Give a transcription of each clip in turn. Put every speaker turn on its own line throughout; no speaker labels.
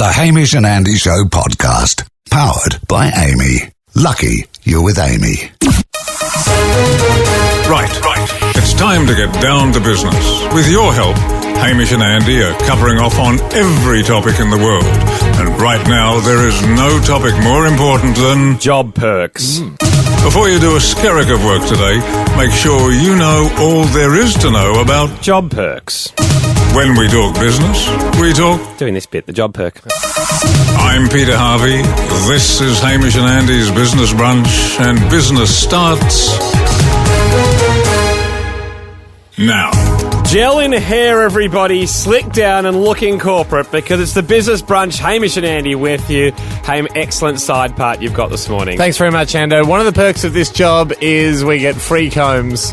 The Hamish and Andy Show podcast. Powered by Amy. Lucky you're with Amy.
Right. It's time to get down to business. With your help, Hamish and Andy are covering off on every topic in the world. And right now, there is no topic more important than
job perks.
Before you do a skerrick of work today, make sure you know all there is to know about
Job perks.
When we talk business, we talk...
Doing this bit, the job perk.
I'm Peter Harvey. This is Hamish and Andy's Business Brunch, and business starts... now.
Gel in hair, everybody. Slick down and looking corporate because it's the Business Brunch. Hamish and Andy with you. Haim, excellent side part you've got this morning.
Thanks very much, Ando. One of the perks of this job is we get free combs.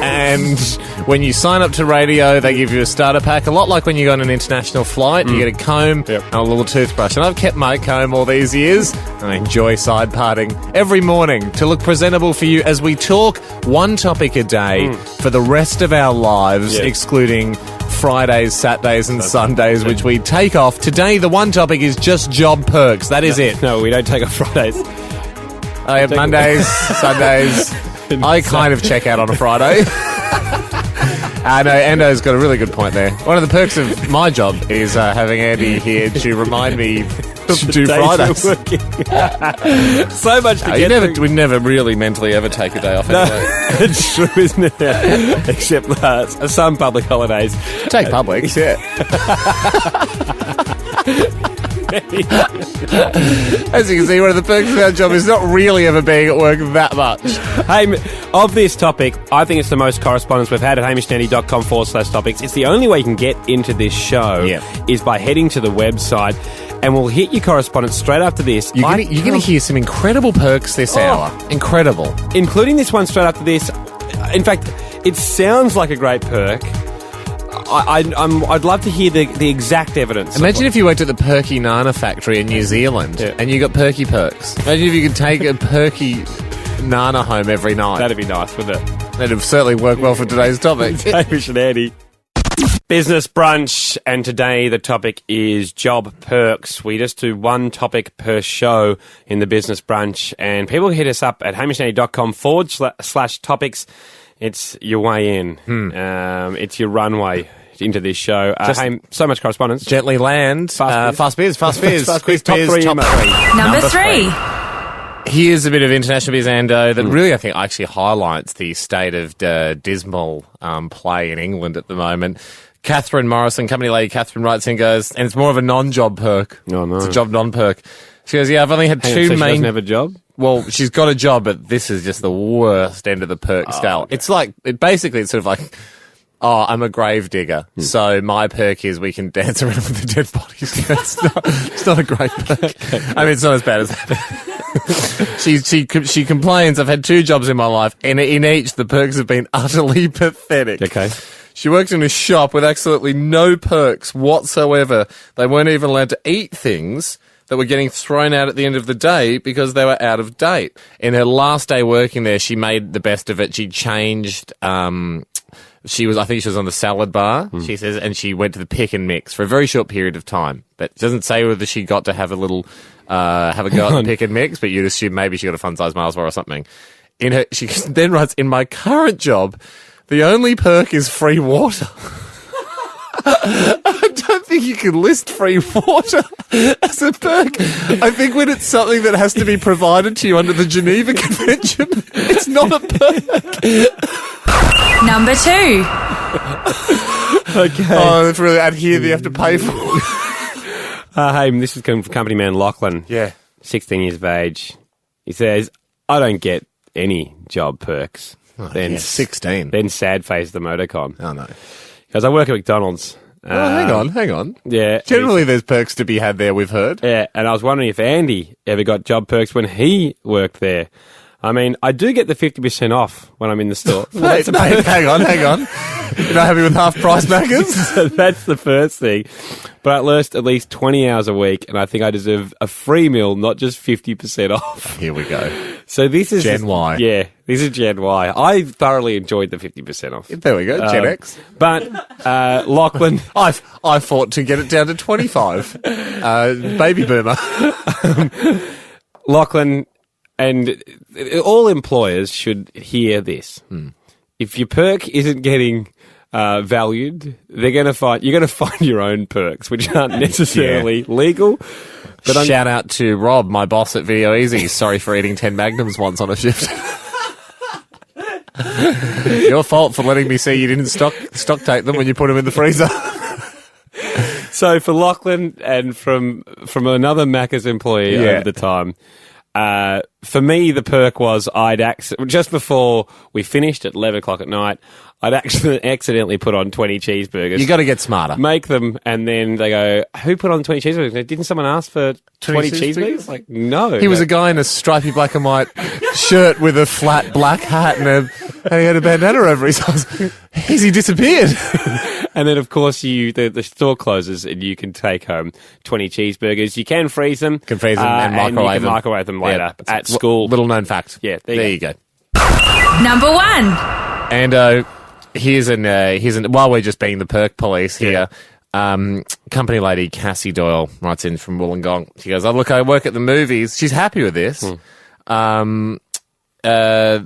And when you sign up to radio, they give you a starter pack. A lot like when you go on an international flight. You get a comb and a little toothbrush. And I've kept my comb all these years. And I enjoy side parting every morning to look presentable for you as we talk one topic a day for the rest of our lives, excluding Fridays, Saturdays and Sundays, which we take off. Today, the one topic is just job perks. That is it.
No, we don't take off Fridays.
I have Mondays, Sundays. I kind of check out on a Friday. No, Ando's got a really good point there. One of the perks of my job is having Andy here to remind me to do Fridays.
So much to get through.
We never really mentally ever take a day off anyway.
It's true, isn't it? Except some public holidays.
Take public, yeah. As you can see, one of the perks of our job is not really ever being at work that much.
Hey, of this topic, I think it's the most correspondence we've had at hamishandandy.com/topics. It's the only way you can get into this show is by heading to the website, and we'll hit your correspondence straight after this.
You're going to hear some incredible perks this hour. Incredible.
Including this one straight after this. In fact, it sounds like a great perk. I'd love to hear the exact evidence.
Imagine if you worked at the Perky Nana factory in New Zealand and you got perky perks. Imagine if you could take a perky Nana home every night.
That'd be nice, wouldn't it?
That'd certainly work well for today's topic.
Hamish and Andy. Business Brunch, and today the topic is job perks. We just do one topic per show in the Business Brunch, and people hit us up at hamishandandy.com/topics. It's your way in. It's your runway into this show. So much correspondence.
Gently land. Fast biz.
Top three.
Number three.
Here's a bit of international biz, Ando, that really I think actually highlights the state of dismal play in England at the moment. Catherine Morrison, company lady Catherine, writes in, goes, and it's more of a non-job perk.
Oh, no.
It's a job non-perk. She goes, I've only had two
so
main...
She doesn't have a job?
Well, she's got a job, but this is just the worst end of the perk scale. Okay. It's like, basically it's sort of like, I'm a grave digger, so my perk is we can dance around with the dead bodies. It's not a great perk. I mean, it's not as bad as that. She complains, I've had two jobs in my life, and in each the perks have been utterly pathetic.
Okay.
She worked in a shop with absolutely no perks whatsoever. They weren't even allowed to eat things that were getting thrown out at the end of the day because they were out of date. In her last day working there, she made the best of it. She changed... I think she was on the salad bar, she says, and she went to the pick and mix for a very short period of time. But it doesn't say whether she got to have a little, have a go at the pick and mix, but you'd assume maybe she got a fun-size Mars bar or something. She then writes, in my current job, the only perk is free water. I don't think you can list free water as a perk. I think when it's something that has to be provided to you under the Geneva Convention, it's not a perk.
Number two.
Okay.
Oh, it's really out here that you have to pay for.
Hey, this is from company man Lachlan.
Yeah.
16 years of age. He says, I don't get any job perks.
Then 16.
Then sad face the motorcon.
Oh, no.
Because I work at McDonald's.
Hang on.
Yeah.
Generally, there's perks to be had there, we've heard.
Yeah, and I was wondering if Andy ever got job perks when he worked there. I mean, I do get the 50% off when I'm in the store.
Hang on. You're not happy with half-price Maccas?
So that's the first thing. But I work at least 20 hours a week, and I think I deserve a free meal, not just 50% off.
Here we go.
So this is
Gen Y.
Yeah, this is Gen Y. I thoroughly enjoyed the 50% off.
There we go, Gen X.
But Lachlan,
I fought to get it down to 25. Baby boomer.
Lachlan, and all employers should hear this. If your perk isn't getting valued, you're going to find your own perks, which aren't necessarily legal. But
Shout out to Rob, my boss at Video Easy. Sorry for eating 10 Magnums once on a shift. Your fault for letting me see you didn't stock take them when you put them in the freezer.
So for Lachlan and from another Macca's employee over the time, for me the perk was just before we finished at 11 o'clock at night, I'd accidentally put on 20 cheeseburgers.
You got to get smarter.
Make them, and then they go, "Who put on 20 cheeseburgers? Didn't someone ask for 20 cheeseburgers?" Like, no.
He was a guy in a stripy black and white shirt with a flat black hat and he had a bandana over his eyes. He disappeared.
And then, of course, the store closes and you can take home 20 cheeseburgers. You can freeze them.
And microwave
you can
them.
microwave them later at school.
Little known fact.
Yeah,
there you go.
Number 1.
And here's while we're just being the perk police here, company lady Cassie Doyle writes in from Wollongong. She goes, "Oh, look, I work at the movies." She's happy with this.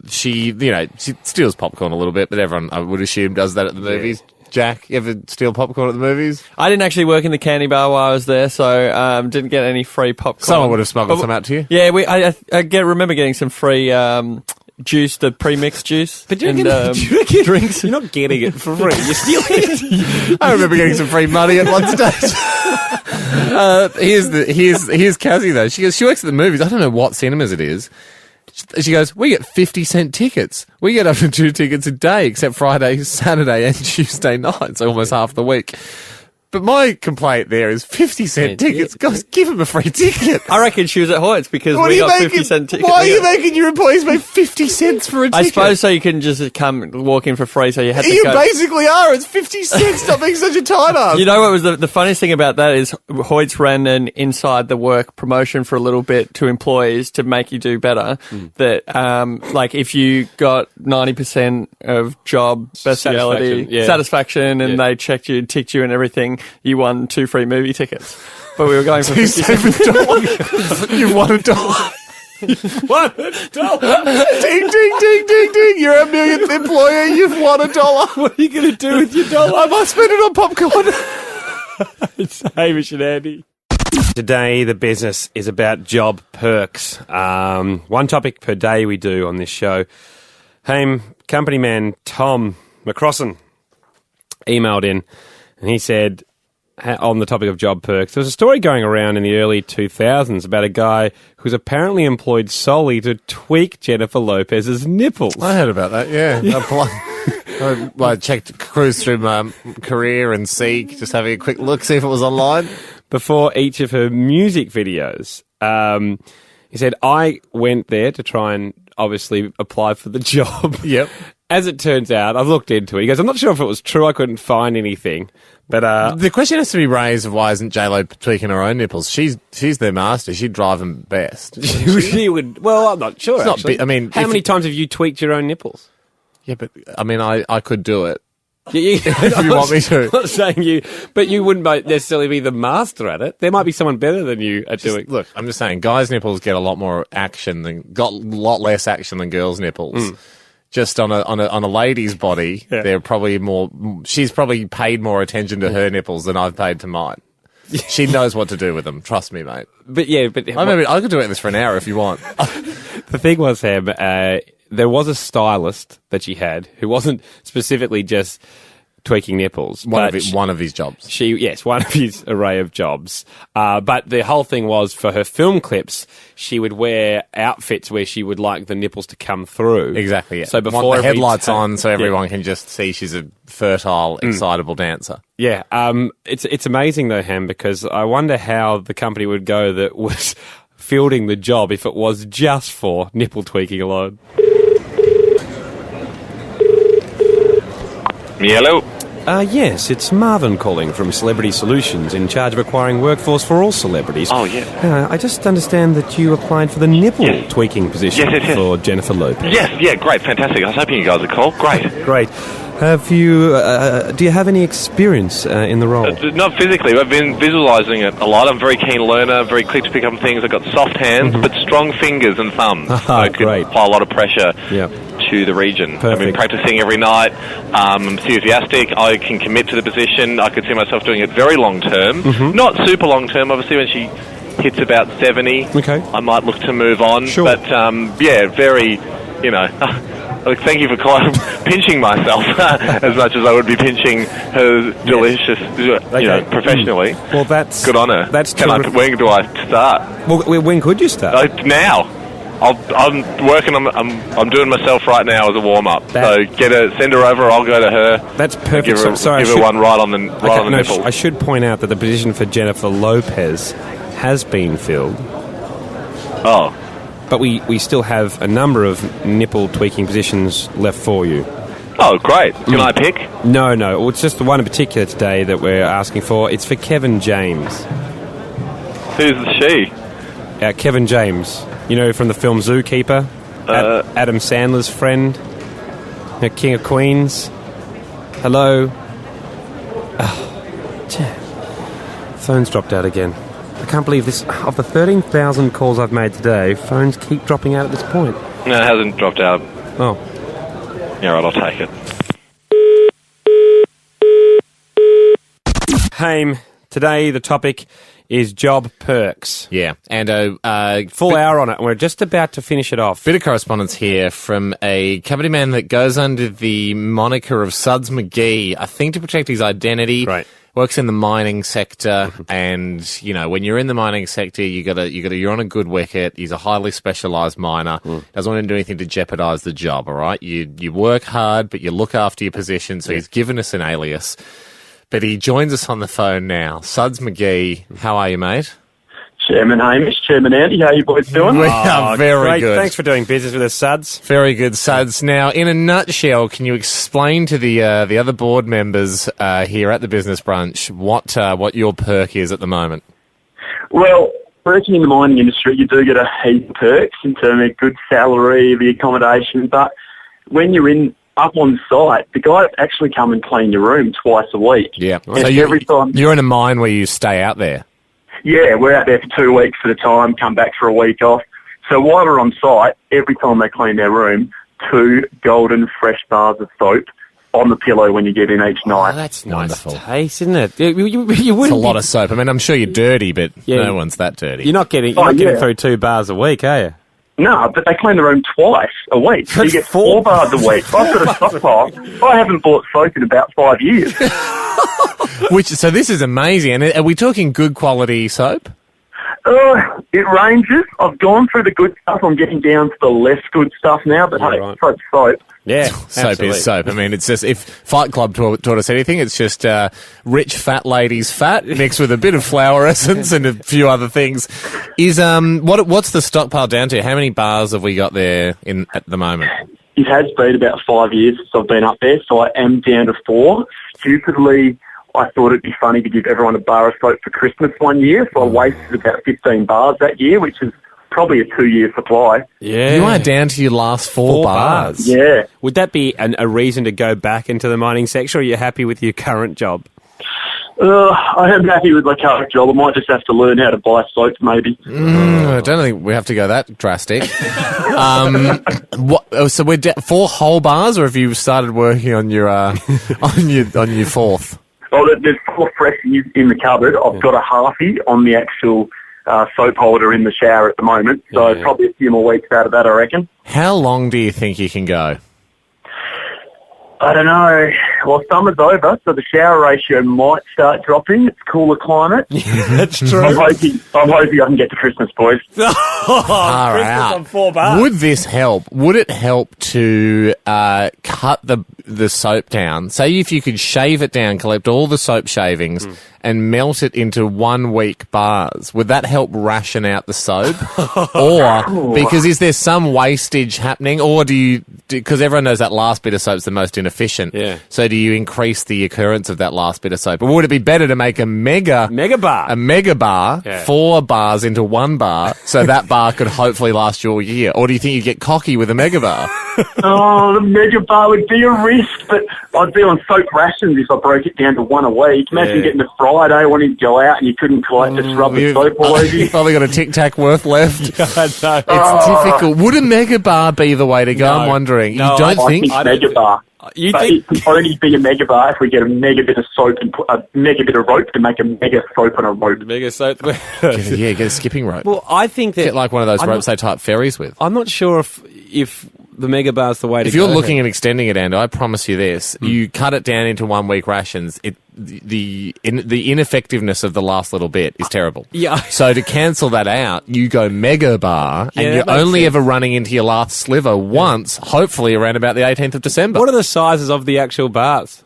She steals popcorn a little bit, but everyone, I would assume, does that at the movies. Jack, you ever steal popcorn at the movies?
I didn't actually work in the candy bar while I was there, so didn't get any free popcorn.
Someone would have smuggled some out to you.
Yeah, I remember getting some free juice, the pre-mixed juice.
But you're
drinks.
You're not getting it for free. You're stealing it.
I remember getting some free money at one stage. Here's Cassie though. She goes, she works at the movies. I don't know what cinemas it is. She goes, we get 50-cent tickets. We get up to 2 tickets a day, except Friday, Saturday, and Tuesday night. So almost half the week. But my complaint there is 50-cent tickets. Guys, give them a free ticket.
I reckon she was at Hoyt's because we got 50-cent tickets.
Why are you making your employees pay 50 cents for a ticket?
I suppose so you can just come walk in for free, so you had to
You
go.
basically are. It's 50 cents. Stop being such a tight ass.
You know what was the funniest thing about that is Hoyt's ran an inside the work promotion for a little bit to employees to make you do better. That like if you got 90% of job speciality satisfaction and they checked you, ticked you and everything, you won 2 free movie tickets. But we were going for $50.
You've won $1.
What? $1.
Ding, ding, ding, ding, ding. You're our millionth employer. You've won $1.
What are you going to do with your dollar?
I might spend it on popcorn.
It's Hamish and Andy. Today, the business is about job perks. One topic per day we do on this show. Company man Tom McCrossan emailed in and he said, on the topic of job perks, there was a story going around in the early 2000s about a guy who was apparently employed solely to tweak Jennifer Lopez's nipples.
I heard about that, yeah. I checked, cruised through my career and just having a quick look, see if it was online.
Before each of her music videos. He said, I went there to try and obviously apply for the job.
Yep.
As it turns out, I've looked into it. He goes, I'm not sure if it was true. I couldn't find anything. But
the question has to be raised of why isn't J-Lo tweaking her own nipples? She's their master. She'd drive them best.
she would. Well, I'm not sure. Actually.
I mean,
how many times have you tweaked your own nipples?
Yeah, but I mean, I could do it.
If
you want me to.
I'm not saying you, but you wouldn't necessarily be the master at it. There might be someone better than you at doing.
Look, I'm just saying, guys' nipples get a lot more action got a lot less action than girls' nipples. Just on a lady's body, they're probably more. She's probably paid more attention to her nipples than I've paid to mine. She knows what to do with them. Trust me, mate.
But yeah,
I could do this for an hour if you want.
The thing was, Ham, there was a stylist that she had who wasn't specifically just tweaking nipples.
One of his jobs.
One of his array of jobs. But the whole thing was for her film clips, she would wear outfits where she would like the nipples to come through.
Exactly, yeah.
So before
want the headlights on so everyone can just see she's a fertile, excitable dancer.
Yeah. It's amazing though, Ham, because I wonder how the company would go that was fielding the job if it was just for nipple tweaking alone.
Hello.
Yes, it's Marvin calling from Celebrity Solutions, in charge of acquiring workforce for all celebrities.
Oh, yeah.
I just understand that you applied for the nipple tweaking position
Yes.
for Jennifer Lopez.
Yes, yeah, great, fantastic. I was hoping you guys would call. Great.
Great. Have you, do you have any experience in the role?
Not physically, I've been visualising it a lot. I'm a very keen learner, very quick to pick up things. I've got soft hands, but strong fingers and thumbs. So I could apply a lot of pressure to the region.
Perfect.
I've been practising every night. I'm enthusiastic. I can commit to the position. I could see myself doing it very long term. Not super long term, obviously, when she hits about 70.
Okay.
I might look to move on.
Sure.
But, very, Look, thank you for pinching myself as much as I would be pinching her delicious, professionally.
Well, that's
good on her. When do I start?
Well, when could you start?
Now. I'm working on. I'm doing myself right now as a warm up. So send her over. I'll go to her.
That's perfect.
Give her one right on the nipple.
I should point out that the position for Jennifer Lopez has been filled.
Oh.
But we still have a number of nipple tweaking positions left for you.
Oh, great. Can I pick?
No. Well, it's just the one in particular today that we're asking for. It's for Kevin James.
Who's she?
Kevin James. You know, from the film Zookeeper? Adam Sandler's friend? King of Queens? Hello? Phone's dropped out again. I can't believe this. Of the 13,000 calls I've made today, phones keep dropping out at this point.
No, it hasn't dropped out.
Oh.
Yeah, right, I'll take it.
Haim, today the topic is job perks.
Yeah, and
full hour on it, and we're just about to finish it off.
Bit of correspondence here from a company man that goes under the moniker of Suds McGee, I think to protect his identity.
Right.
Works in the mining sector, and when you're in the mining sector, you're on a good wicket. He's a highly specialised miner. Doesn't want to do anything to jeopardise the job. All right, you work hard, but you look after your position. So he's given us an alias, but he joins us on the phone now. Suds McGee, how are you, mate?
Chairman Hamish, Chairman Andy, how you boys doing?
We are very good.
Thanks for doing business with us, Suds.
Very good, Suds. Now, in a nutshell, can you explain to the other board members here at the Business Brunch what your perk is at the moment?
Well, working in the mining industry, you do get a heap of perks in terms of good salary, the accommodation, but when you're up on site, the guys actually come and clean your room twice a week.
Yeah.
And
so you're in a mine where you stay out there?
Yeah, we're out there for 2 weeks at a time, come back for a week off. So while we're on site, every time they clean their room, 2 golden fresh bars of soap on the pillow when you get in each night.
Oh, that's
wonderful.
Nice taste, isn't it? You
It's a lot of soap. I mean, I'm sure you're dirty, but no one's that dirty.
You're not getting through 2 bars a week, are you?
No, but they clean the room twice a week. So you get 4 bars a week. I've got a stockpile. I haven't bought soap in about 5 years.
So this is amazing. And are we talking good quality soap?
It ranges. I've gone through the good stuff. I'm getting down to the less good stuff now, but soap's soap.
Yeah,
soap is soap. I mean, it's just, if Fight Club taught us anything, it's just rich fat ladies' fat mixed with a bit of flower essence and a few other things. Is what's the stockpile down to? How many bars have we got there at the moment?
It has been about 5 years since I've been up there, so I am down to 4. Stupidly, I thought it'd be funny to give everyone a bar of soap for Christmas one year, so I wasted about 15 bars that year, which is probably a 2-year supply.
Yeah.
You are down to your last 4 bars.
Yeah.
Would that be a reason to go back into the mining sector, or are you happy with your current job?
I am happy with my current job. I might just have to learn how to buy soap, maybe.
I don't think we have to go that drastic. So we're 4 whole bars, or have you started working on your on your 4th?
Oh, there's 4 fresh in the cupboard. I've got a halfie on the actual soap holder in the shower at the moment, so probably a few more weeks out of that, I reckon.
How long do you think you can go?
I don't know. Well, summer's over, so the shower ratio might start dropping. It's cooler climate.
That's true.
I'm hoping I can get to Christmas, boys.
Far out.
on 4 bars.
Would this help? Would it help to cut the soap down? Say if you could shave it down, collect all the soap shavings and melt it into 1 week bars, would that help ration out the soap? Or, because is there some wastage happening, or because everyone knows that last bit of soap's the most inefficient, so do you increase the occurrence of that last bit of soap? Or would it be better to make a mega bar, 4 bars into 1 bar, so that bar could hopefully last you all year? Or do you think you'd get cocky with a mega bar?
Oh, the mega bar would be a risk, but I'd be on soap rations if I broke it down to 1 a week. Imagine getting to Friday wanting to go out and you couldn't quite just rub the soap all over you.
You've probably got a Tic Tac worth left.
It's
difficult. Would a mega bar be the way to go?
No.
I'm wondering.
No,
you don't think?
Mega bar.
You
It can only be a mega bar if we get a mega bit of soap and put a mega bit of rope to make a mega soap on a rope.
Mega soap.
Get a skipping rope.
Well, I think that...
Get like one of those ropes they tie up ferries with.
I'm not sure if the mega bar's the way to go.
If you're looking at extending it, Ando, I promise you this. You cut it down into 1 week rations, the ineffectiveness of the last little bit is terrible.
Yeah.
So to cancel that out, you go mega bar, and you're
that makes
only
sense.
ever running into your last sliver once, hopefully around about the 18th of December.
What are the sizes of the actual bars?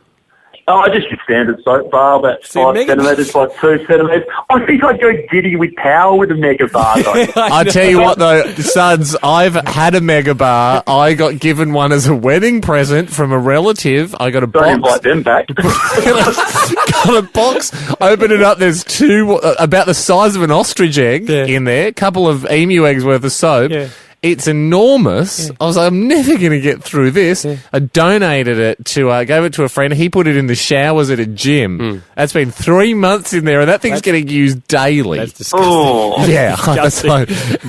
Oh, just your standard soap bar, about 5 centimetres by 2 centimetres. I think I'd go giddy with power with a mega bar, though.
I tell you what, though, Suds, I've had a mega bar. I got given one as a wedding present from a relative. I got a box.
Don't invite them back.
Got a box, open it up, there's 2, about the size of an ostrich egg in there, a couple of emu eggs worth of soap.
Yeah.
It's enormous. I was like, I'm never going to get through this. I donated it gave it to a friend. He put it in the showers at a gym. That's been 3 months in there, and that thing's getting used daily.
That's disgusting.
Oh.
Yeah,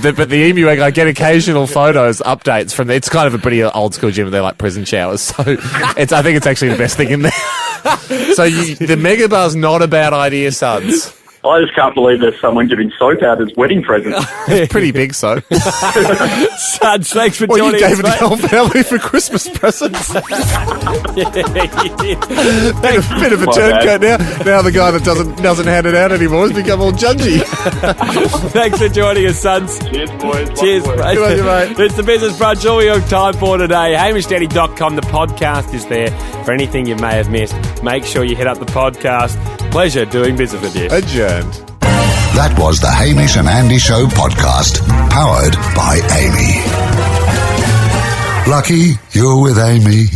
but the emu egg, I get occasional photos, updates from there. It's kind of a pretty old school gym. They're like prison showers, so I think it's actually the best thing in there. So the mega bar's not a bad idea, Suds.
I just can't believe there's someone giving soap out as wedding presents.
It's pretty big soap.
Suds, thanks for
Well,
joining
you
us,
gave it to
mate.
the whole family for Christmas presents.
Thanks.
Bit of a
My
turncoat now. Now the guy that doesn't hand it out anymore has become all judgy.
Thanks for joining us, Suds.
Cheers, boys.
Cheers,
Love the work.
mate.
Good on you, mate.
It's the Business Brunch, all we have time for today. HamishDandy.com, the podcast is there for anything you may have missed. Make sure you hit up the podcast. Pleasure doing business with you.
Adjourned.
That was the Hamish and Andy Show podcast, powered by Amy. Lucky you're with Amy.